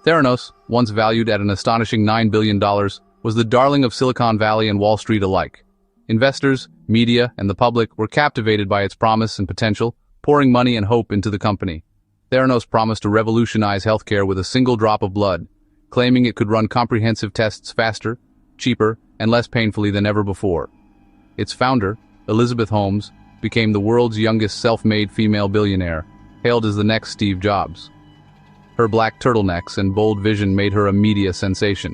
Theranos, once valued at an astonishing $9 billion, was the darling of Silicon Valley and Wall Street alike. Investors, media, and the public were captivated by its promise and potential, pouring money and hope into the company. Theranos promised to revolutionize healthcare with a single drop of blood, claiming it could run comprehensive tests faster, cheaper, and less painfully than ever before. Its founder, Elizabeth Holmes, became the world's youngest self-made female billionaire, hailed as the next Steve Jobs. Her black turtlenecks and bold vision made her a media sensation,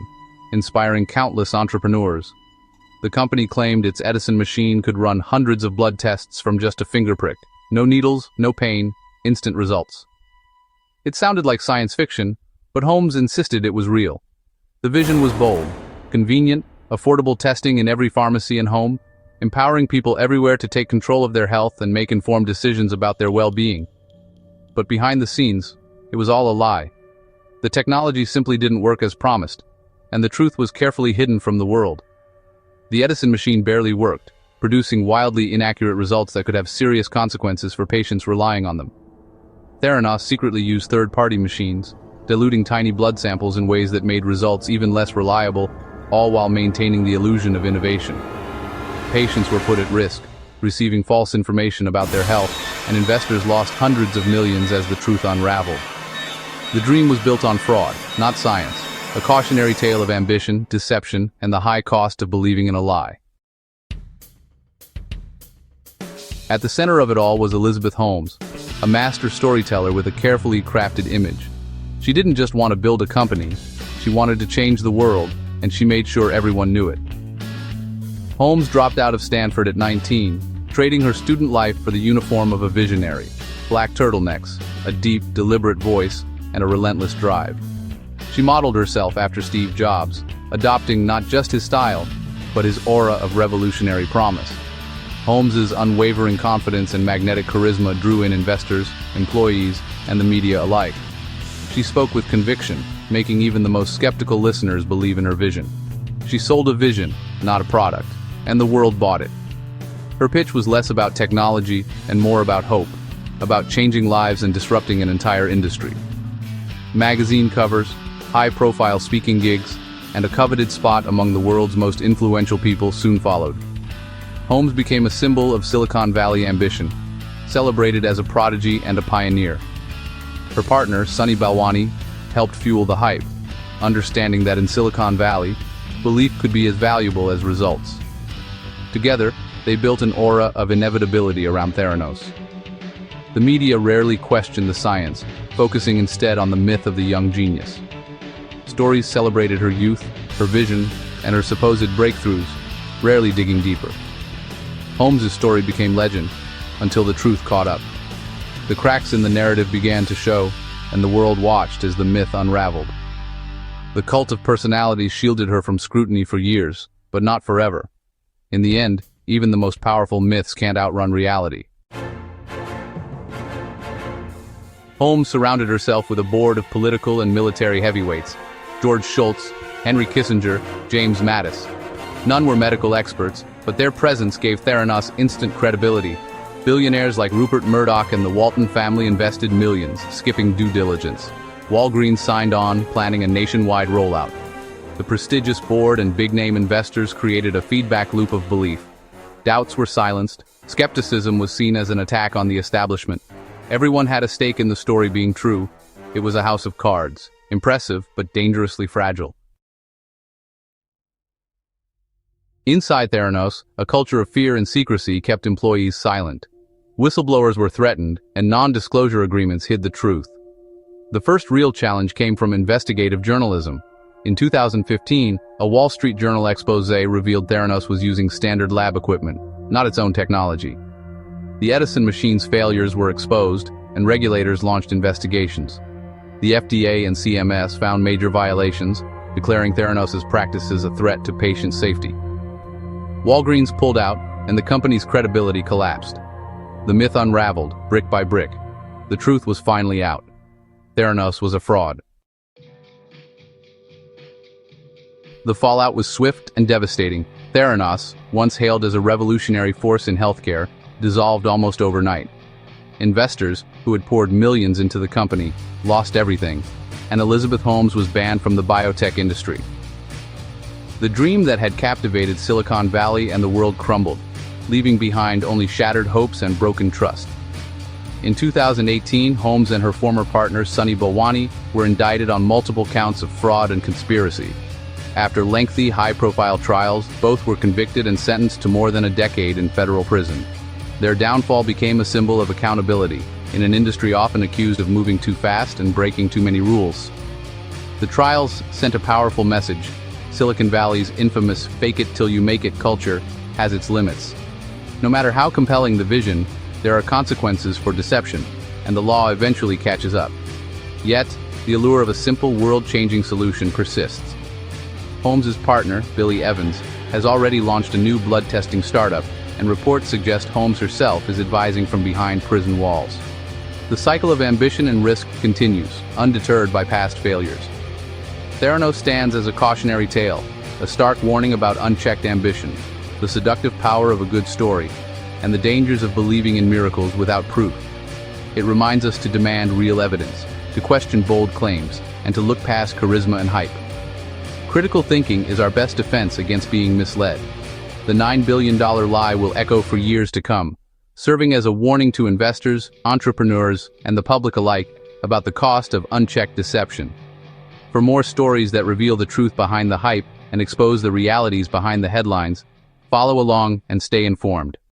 inspiring countless entrepreneurs. The company claimed its Edison machine could run hundreds of blood tests from just a finger prick. No needles, no pain, instant results. It sounded like science fiction, but Holmes insisted it was real. The vision was bold, convenient, affordable testing in every pharmacy and home, empowering people everywhere to take control of their health and make informed decisions about their well-being. But behind the scenes, it was all a lie. The technology simply didn't work as promised, and the truth was carefully hidden from the world. The Edison machine barely worked, producing wildly inaccurate results that could have serious consequences for patients relying on them. Theranos secretly used third-party machines, diluting tiny blood samples in ways that made results even less reliable, all while maintaining the illusion of innovation. Patients were put at risk, receiving false information about their health, and investors lost hundreds of millions as the truth unraveled. The dream was built on fraud, not science, a cautionary tale of ambition, deception, and the high cost of believing in a lie. At the center of it all was Elizabeth Holmes, a master storyteller with a carefully crafted image. She didn't just want to build a company, she wanted to change the world, and she made sure everyone knew it. Holmes dropped out of Stanford at 19, trading her student life for the uniform of a visionary: black turtlenecks, a deep, deliberate voice, and a relentless drive. She modeled herself after Steve Jobs, adopting not just his style, but his aura of revolutionary promise. Holmes's unwavering confidence and magnetic charisma drew in investors, employees, and the media alike. She spoke with conviction, making even the most skeptical listeners believe in her vision. She sold a vision, not a product, and the world bought it. Her pitch was less about technology and more about hope, about changing lives and disrupting an entire industry. Magazine covers, high-profile speaking gigs, and a coveted spot among the world's most influential people soon followed. Holmes became a symbol of Silicon Valley ambition, celebrated as a prodigy and a pioneer. Her partner, Sunny Balwani, helped fuel the hype, understanding that in Silicon Valley, belief could be as valuable as results. Together, they built an aura of inevitability around Theranos. The media rarely questioned the science, focusing instead on the myth of the young genius. Stories celebrated her youth, her vision, and her supposed breakthroughs, rarely digging deeper. Holmes's story became legend, until the truth caught up. The cracks in the narrative began to show, and the world watched as the myth unraveled. The cult of personality shielded her from scrutiny for years, but not forever. In the end, even the most powerful myths can't outrun reality. Holmes surrounded herself with a board of political and military heavyweights: George Shultz, Henry Kissinger, James Mattis. None were medical experts, but their presence gave Theranos instant credibility. Billionaires like Rupert Murdoch and the Walton family invested millions, skipping due diligence. Walgreens signed on, planning a nationwide rollout. The prestigious board and big-name investors created a feedback loop of belief. Doubts were silenced. Skepticism was seen as an attack on the establishment. Everyone had a stake in the story being true. It was a house of cards, impressive but dangerously fragile. Inside Theranos, a culture of fear and secrecy kept employees silent. Whistleblowers were threatened, and non-disclosure agreements hid the truth. The first real challenge came from investigative journalism. In 2015, a Wall Street Journal expose revealed Theranos was using standard lab equipment, not its own technology. The Edison machine's failures were exposed, and regulators launched investigations. The FDA and CMS found major violations, declaring Theranos' practices a threat to patient safety. Walgreens pulled out, and the company's credibility collapsed. The myth unraveled, brick by brick. The truth was finally out. Theranos was a fraud. The fallout was swift and devastating. Theranos, once hailed as a revolutionary force in healthcare, dissolved almost overnight. Investors, who had poured millions into the company, lost everything. and Elizabeth Holmes was banned from the biotech industry. The dream that had captivated Silicon Valley and the world crumbled, leaving behind only shattered hopes and broken trust. In 2018, Holmes and her former partner Sunny Balwani were indicted on multiple counts of fraud and conspiracy. After lengthy, high-profile trials, both were convicted and sentenced to more than a decade in federal prison. Their downfall became a symbol of accountability, in an industry often accused of moving too fast and breaking too many rules. The trials sent a powerful message. Silicon Valley's infamous fake-it-till-you-make-it culture has its limits. No matter how compelling the vision, there are consequences for deception, and the law eventually catches up. Yet, the allure of a simple, world-changing solution persists. Holmes's partner, Billy Evans, has already launched a new blood testing startup, and reports suggest Holmes herself is advising from behind prison walls. The cycle of ambition and risk continues, undeterred by past failures. Theranos stands as a cautionary tale, a stark warning about unchecked ambition, the seductive power of a good story, and the dangers of believing in miracles without proof. It reminds us to demand real evidence, to question bold claims, and to look past charisma and hype. Critical thinking is our best defense against being misled. The $9 billion lie will echo for years to come, serving as a warning to investors, entrepreneurs, and the public alike about the cost of unchecked deception. For more stories that reveal the truth behind the hype and expose the realities behind the headlines, follow along and stay informed.